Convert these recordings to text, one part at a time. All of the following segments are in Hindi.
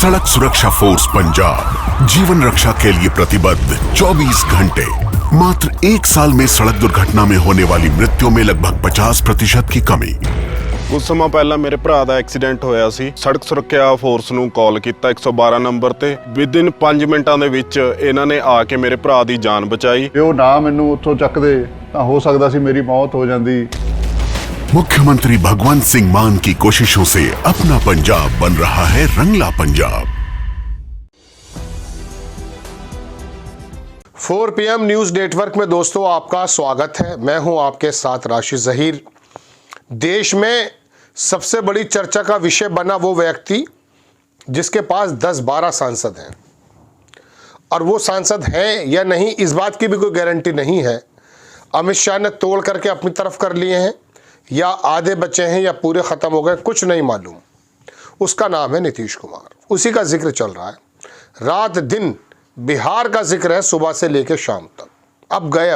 सड़क सुरक्षा फोर्स पंजाब जीवन रक्षा के लिए प्रतिबद्ध 24 घंटे। मात्र 1 साल में सड़क दुर्घटना में होने वाली मृत्यु में लगभग 50% की कमी। कुछ समय पहला मेरे भरा ਦਾ ਐਕਸੀਡੈਂਟ ਹੋਇਆ ਸੀ। ਸੜਕ ਸੁਰੱਖਿਆ ਫੋਰਸ ਨੂੰ ਕਾਲ ਕੀਤਾ 112 ਨੰਬਰ ਤੇ। ਵਿਦਿਨ 5 ਮਿੰਟਾਂ ਦੇ ਵਿੱਚ ਇਹਨਾਂ ਨੇ ਆ ਕੇ ਮੇਰੇ ਭਰਾ ਦੀ ਜਾਨ ਬਚਾਈ। ਜੇ ਉਹ ਨਾ ਮੈਨੂੰ ਉੱਥੋਂ ਚੱਕਦੇ ਤਾਂ ਹੋ ਸਕਦਾ ਸੀ ਮੇਰੀ ਮੌਤ ਹੋ ਜਾਂਦੀ। मुख्यमंत्री भगवंत सिंह मान की कोशिशों से अपना पंजाब बन रहा है Rangla Punjab. 4 PM news network में दोस्तों आपका स्वागत है। मैं हूं आपके साथ राशिद जहीर। देश में सबसे बड़ी चर्चा का विषय बना वो व्यक्ति जिसके पास 10-12 सांसद हैं, और वो सांसद हैं या नहीं इस बात की भी कोई गारंटी नहीं है। अमित शाह ने तोड़ करके अपनी तरफ कर लिए हैं या आधे बचे हैं या पूरे ख़त्म हो गए, कुछ नहीं मालूम। उसका नाम है नीतीश कुमार। उसी का जिक्र चल रहा है, रात दिन बिहार का जिक्र है, सुबह से लेकर शाम तक। अब गए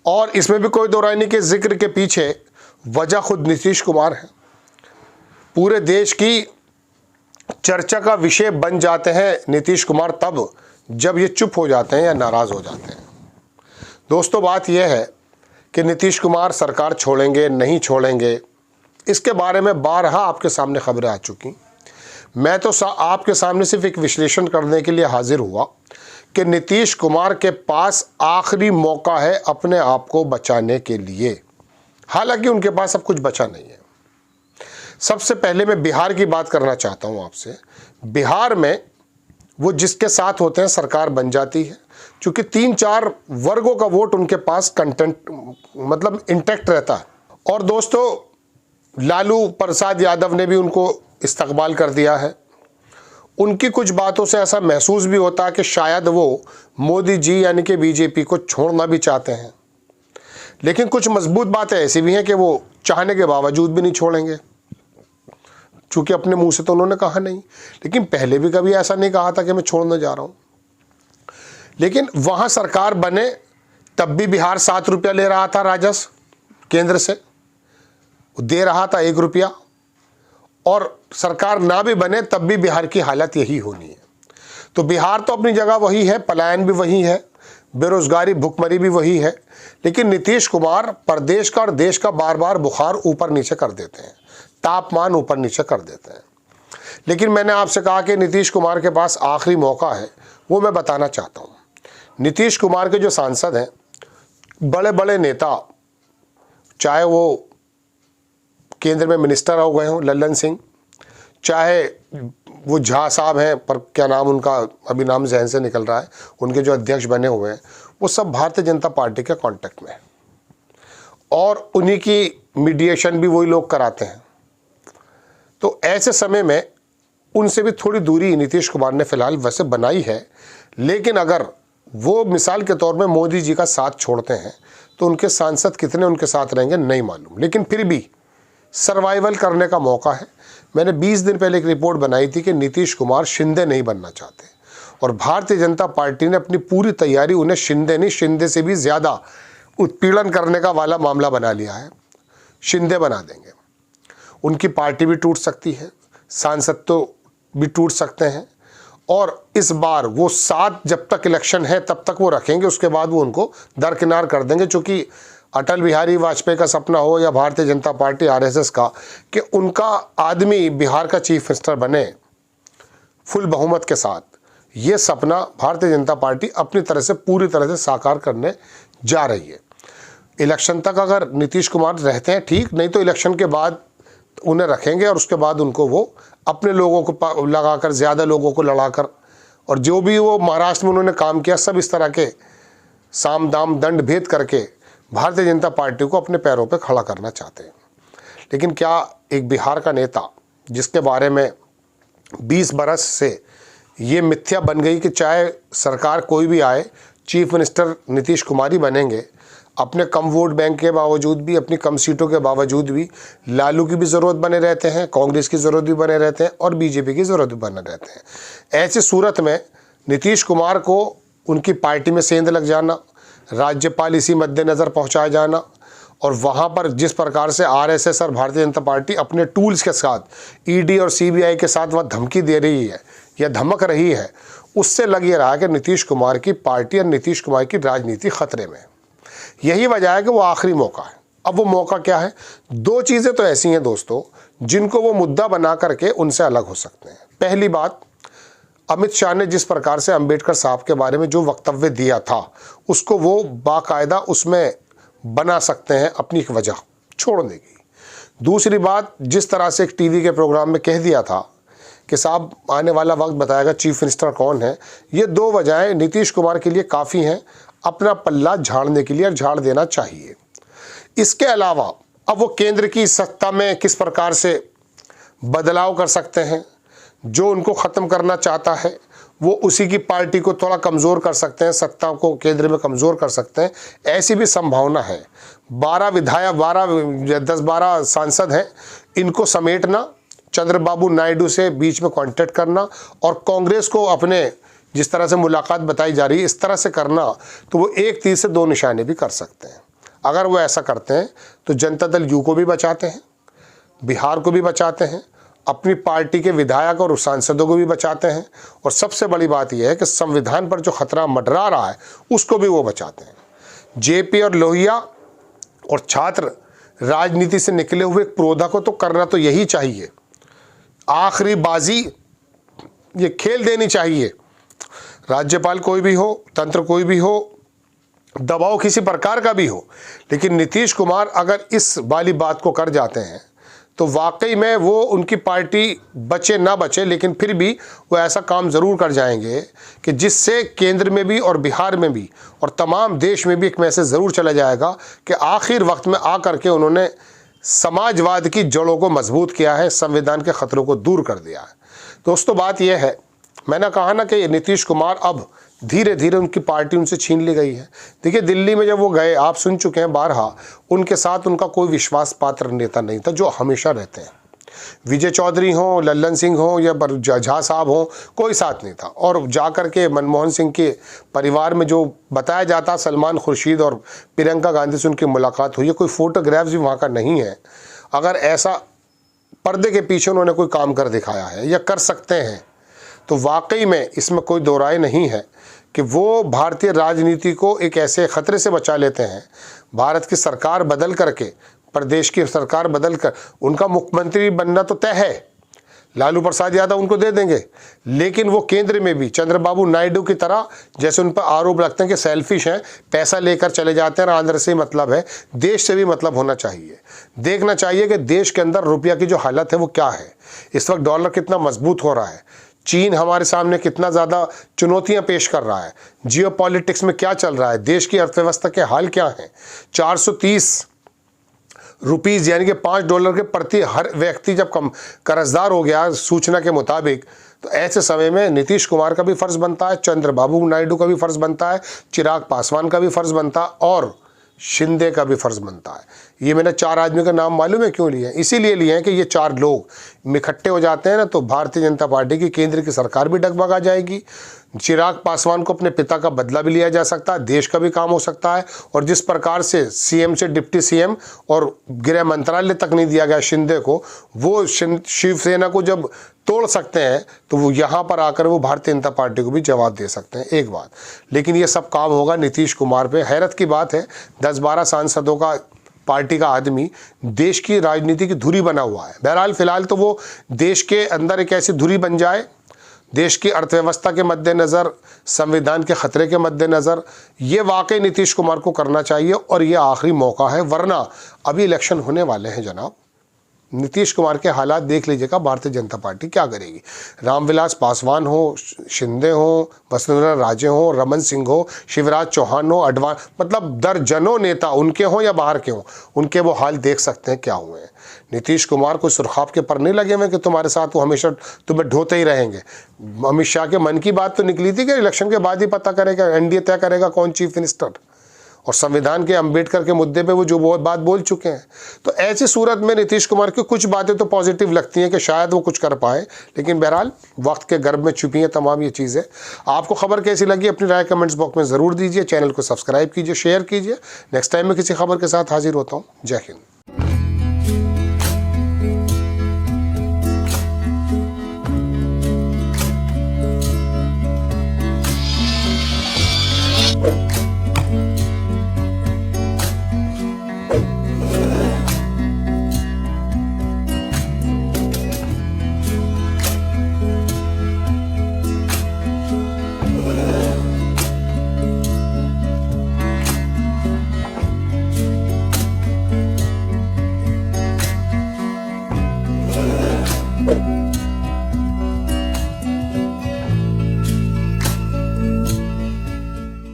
और इसमें भी कोई दो राय नहीं कि जिक्र के पीछे वजह खुद नीतीश कुमार है। पूरे देश की चर्चा का विषय बन जाते हैं नीतीश कुमार तब जब ये चुप हो जाते हैं या नाराज़ हो जाते हैं। दोस्तों बात यह है कि नीतीश कुमार सरकार छोड़ेंगे नहीं छोड़ेंगे, इसके बारे में बारहा आपके सामने खबरें आ चुकी। मैं तो आपके सामने सिर्फ एक विश्लेषण करने के लिए हाजिर हुआ कि नीतीश कुमार के पास आखिरी मौका है अपने आप को बचाने के लिए। हालांकि उनके पास अब कुछ बचा नहीं है। सबसे पहले मैं बिहार की बात करना चाहता हूं आपसे। बिहार में वो जिसके साथ होते हैं सरकार बन जाती है, क्योंकि 3-4 वर्गों का वोट उनके पास मतलब इंटैक्ट रहता है। और दोस्तों लालू प्रसाद यादव ने भी उनको इस्तकबाल कर दिया है। उनकी कुछ बातों से ऐसा महसूस भी होता है कि शायद वो मोदी जी यानी कि बीजेपी को छोड़ना भी चाहते हैं। लेकिन कुछ मजबूत बातें ऐसी भी हैं कि वो चाहने के बावजूद भी नहीं छोड़ेंगे, चूँकि अपने मुंह से तो उन्होंने कहा नहीं, लेकिन पहले भी कभी ऐसा नहीं कहा था कि मैं छोड़ने जा रहा हूँ। लेकिन वहाँ सरकार बने तब भी बिहार 7 रुपया ले रहा था राजस्व केंद्र से, दे रहा था 1 रुपया। और सरकार ना भी बने तब भी बिहार की हालत यही होनी है। तो बिहार तो अपनी जगह वही है, पलायन भी वही है, बेरोजगारी भुखमरी भी वही है। लेकिन नीतीश कुमार प्रदेश का और देश का बार बार बुखार ऊपर नीचे कर देते हैं, तापमान ऊपर नीचे कर देते हैं। लेकिन मैंने आपसे कहा कि नीतीश कुमार के पास आखिरी मौका है, वो मैं बताना चाहता हूँ। नीतीश कुमार के जो सांसद हैं, बड़े बड़े नेता, चाहे वो केंद्र में मिनिस्टर हो गए हों लल्लन सिंह, चाहे वो झा साहब हैं, पर क्या नाम उनका अभी नाम जहन से निकल रहा है, उनके जो अध्यक्ष बने हुए हैं, वो सब भारतीय जनता पार्टी के कांटेक्ट में हैं और उन्हीं की मीडिएशन भी वही लोग कराते हैं। तो ऐसे समय में उनसे भी थोड़ी दूरी नीतीश कुमार ने फिलहाल वैसे बनाई है। लेकिन अगर वो मिसाल के तौर में मोदी जी का साथ छोड़ते हैं तो उनके सांसद कितने उनके साथ रहेंगे नहीं मालूम, लेकिन फिर भी सर्वाइवल करने का मौका है। मैंने 20 दिन पहले एक रिपोर्ट बनाई थी कि नीतीश कुमार शिंदे नहीं बनना चाहते, और भारतीय जनता पार्टी ने अपनी पूरी तैयारी उन्हें शिंदे नहीं, शिंदे से भी ज़्यादा उत्पीड़न करने का वाला मामला बना लिया है। शिंदे बना देंगे, उनकी पार्टी भी टूट सकती है, सांसद तो भी टूट सकते हैं। और इस बार वो 7 जब तक इलेक्शन है तब तक वो रखेंगे, उसके बाद वो उनको दरकिनार कर देंगे। चूँकि अटल बिहारी वाजपेयी का सपना हो या भारतीय जनता पार्टी RSS का कि उनका आदमी बिहार का चीफ मिनिस्टर बने फुल बहुमत के साथ, ये सपना भारतीय जनता पार्टी अपनी तरह से पूरी तरह से साकार करने जा रही है। इलेक्शन तक अगर नीतीश कुमार रहते हैं ठीक, नहीं तो इलेक्शन के बाद उन्हें रखेंगे और उसके बाद उनको वो अपने लोगों को लगाकर, ज़्यादा लोगों को लड़ाकर, और जो भी वो महाराष्ट्र में उन्होंने काम किया सब इस तरह के साम दाम दंड भेद करके भारतीय जनता पार्टी को अपने पैरों पे खड़ा करना चाहते हैं। लेकिन क्या एक बिहार का नेता जिसके बारे में 20 बरस से ये मिथ्या बन गई कि चाहे सरकार कोई भी आए चीफ मिनिस्टर नीतीश कुमार ही बनेंगे, अपने कम वोट बैंक के बावजूद भी, अपनी कम सीटों के बावजूद भी लालू की भी ज़रूरत बने रहते हैं, कांग्रेस की ज़रूरत भी बने रहते हैं और बीजेपी की ज़रूरत भी बने रहते हैं। ऐसी सूरत में नीतीश कुमार को उनकी पार्टी में सेंध लग जाना, राज्यपाल इसी मद्देनज़र पहुंचाया जाना और वहाँ पर जिस प्रकार से आरएसएस और भारतीय जनता पार्टी अपने टूल्स के साथ ईडी और सीबीआई के साथ वह धमकी दे रही है या धमक रही है, उससे लग ये रहा है कि नीतीश कुमार की पार्टी और नीतीश कुमार की राजनीति खतरे में। यही वजह है कि वो आखिरी मौका है। अब वो मौका क्या है? दो चीज़ें तो ऐसी हैं दोस्तों जिनको वो मुद्दा बना करके उनसे अलग हो सकते हैं। पहली बात, अमित शाह ने जिस प्रकार से अंबेडकर साहब के बारे में जो वक्तव्य दिया था उसको वो बाकायदा उसमें बना सकते हैं अपनी एक वजह छोड़ने की। दूसरी बात, जिस तरह से एक टीवी के प्रोग्राम में कह दिया था कि साहब आने वाला वक्त बताएगा चीफ मिनिस्टर कौन है, ये दो वजहें नीतीश कुमार के लिए काफ़ी हैं अपना पल्ला झाड़ने के लिए, और झाड़ देना चाहिए। इसके अलावा अब वो केंद्र की सत्ता में किस प्रकार से बदलाव कर सकते हैं, जो उनको ख़त्म करना चाहता है वो उसी की पार्टी को थोड़ा कमज़ोर कर सकते हैं, सत्ता को केंद्र में कमज़ोर कर सकते हैं, ऐसी भी संभावना है। 12 विधायक 10-12 सांसद हैं, इनको समेटना, चंद्रबाबू नायडू से बीच में कांटेक्ट करना और कांग्रेस को अपने जिस तरह से मुलाकात बताई जा रही है इस तरह से करना, तो वो एक तीर से दो निशाने भी कर सकते हैं। अगर वो ऐसा करते हैं तो जनता दल यू को भी बचाते हैं, बिहार को भी बचाते हैं, अपनी पार्टी के विधायक और सांसदों को भी बचाते हैं, और सबसे बड़ी बात यह है कि संविधान पर जो खतरा मंडरा रहा है उसको भी वो बचाते हैं। जेपी और लोहिया और छात्र राजनीति से निकले हुए प्रोधा को तो करना तो यही चाहिए, आखिरी बाजी ये खेल देनी चाहिए। राज्यपाल कोई भी हो, तंत्र कोई भी हो, दबाव किसी प्रकार का भी हो, लेकिन नीतीश कुमार अगर इस वाली बात को कर जाते हैं तो वाकई में वो उनकी पार्टी बचे ना बचे, लेकिन फिर भी वो ऐसा काम ज़रूर कर जाएंगे कि जिससे केंद्र में भी और बिहार में भी और तमाम देश में भी एक मैसेज ज़रूर चला जाएगा कि आखिर वक्त में आ करके उन्होंने समाजवाद की जड़ों को मजबूत किया है, संविधान के खतरों को दूर कर दिया है। दोस्तों बात यह है, मैंने कहा ना कि नीतीश कुमार अब धीरे धीरे उनकी पार्टी उनसे छीन ली गई है। देखिए दिल्ली में जब वो गए, आप सुन चुके हैं बारहा, उनके साथ उनका कोई विश्वास पात्र नेता नहीं था जो हमेशा रहते हैं। विजय चौधरी हों, लल्लन सिंह हों या झा साहब हों, कोई साथ नहीं था। और जाकर के मनमोहन सिंह के परिवार में जो बताया जाता सलमान खुर्शीद और प्रियंका गांधी से उनकी मुलाकात हुई है, कोई फोटोग्राफ्स भी वहाँ का नहीं है। अगर ऐसा पर्दे के पीछे उन्होंने कोई काम कर दिखाया है या कर सकते हैं तो वाकई में इसमें कोई दो राय नहीं है कि वो भारतीय राजनीति को एक ऐसे खतरे से बचा लेते हैं। भारत की सरकार बदल करके, प्रदेश की सरकार बदल कर उनका मुख्यमंत्री बनना तो तय है, लालू प्रसाद यादव उनको दे देंगे, लेकिन वो केंद्र में भी चंद्रबाबू नायडू की तरह, जैसे उन पर आरोप लगते हैं कि सेल्फिश हैं, पैसा लेकर चले जाते हैं, आंध्र से मतलब है, देश से भी मतलब होना चाहिए। देखना चाहिए कि देश के अंदर रुपया की जो हालत है वो क्या है, इस वक्त डॉलर कितना मजबूत हो रहा है, चीन हमारे सामने कितना ज़्यादा चुनौतियां पेश कर रहा है, जियोपॉलिटिक्स में क्या चल रहा है, देश की अर्थव्यवस्था के हाल क्या हैं। 430 रुपीज़ यानी कि $5 के प्रति हर व्यक्ति जब कम कर्जदार हो गया सूचना के मुताबिक, तो ऐसे समय में नीतीश कुमार का भी फ़र्ज़ बनता है, चंद्रबाबू नायडू का भी फ़र्ज़ बनता है, चिराग पासवान का भी फ़र्ज़ बनता है और शिंदे का भी फ़र्ज़ बनता है। ये मैंने 4 आदमियों का नाम मालूम है क्यों लिए हैं? इसीलिए लिए हैं कि ये 4 लोग इकट्ठे हो जाते हैं ना तो भारतीय जनता पार्टी की केंद्र की सरकार भी डगमगा जाएगी। चिराग पासवान को अपने पिता का बदला भी लिया जा सकता है, देश का भी काम हो सकता है, और जिस प्रकार से सीएम से डिप्टी सीएम और गृह मंत्रालय तक नहीं दिया गया शिंदे को, वो शिवसेना को जब तोड़ सकते हैं तो वो यहाँ पर आकर वो भारतीय जनता पार्टी को भी जवाब दे सकते हैं। एक बात, लेकिन ये सब काम होगा नीतीश कुमार पे। हैरत की बात है, 10-12 सांसदों का पार्टी का आदमी देश की राजनीति की धुरी बना हुआ है। बहरहाल फिलहाल तो वो देश के अंदर एक ऐसी धुरी बन जाए, देश की अर्थव्यवस्था के मद्देनज़र, संविधान के खतरे के मद्देनज़र, ये वाकई नीतीश कुमार को करना चाहिए और ये आखिरी मौका है, वरना अभी इलेक्शन होने वाले हैं जनाब। नीतीश कुमार के हालात देख लीजिएगा, भारतीय जनता पार्टी क्या करेगी। रामविलास पासवान हो, शिंदे हो, वसुंधरा राजे हो, रमन सिंह हो, शिवराज चौहान हो, अडवाणी, मतलब दर्जनों नेता उनके हों या बाहर के हों, उनके वो हाल देख सकते हैं क्या हुए हैं। नीतीश कुमार को सुरखाब के पर नहीं लगे हुए कि तुम्हारे साथ वो हमेशा तुम्हें ढोते ही रहेंगे। अमित शाह के मन की बात तो निकली थी कि इलेक्शन के बाद ही पता करेगा, एनडीए तय करेगा कौन चीफ मिनिस्टर, और संविधान के अंबेडकर के मुद्दे पे वो जो बहुत बात बोल चुके हैं। तो ऐसी सूरत में नीतीश कुमार की कुछ बातें तो पॉजिटिव लगती हैं कि शायद वो कुछ कर पाए, लेकिन बहरहाल वक्त के गर्भ में छुपी हैं तमाम ये चीज़ें। आपको खबर कैसी लगी अपनी राय कमेंट्स बॉक्स में ज़रूर दीजिए। चैनल को सब्सक्राइब कीजिए, शेयर कीजिए। नेक्स्ट टाइम मैं किसी खबर के साथ हाजिर होता हूँ। जय हिंद।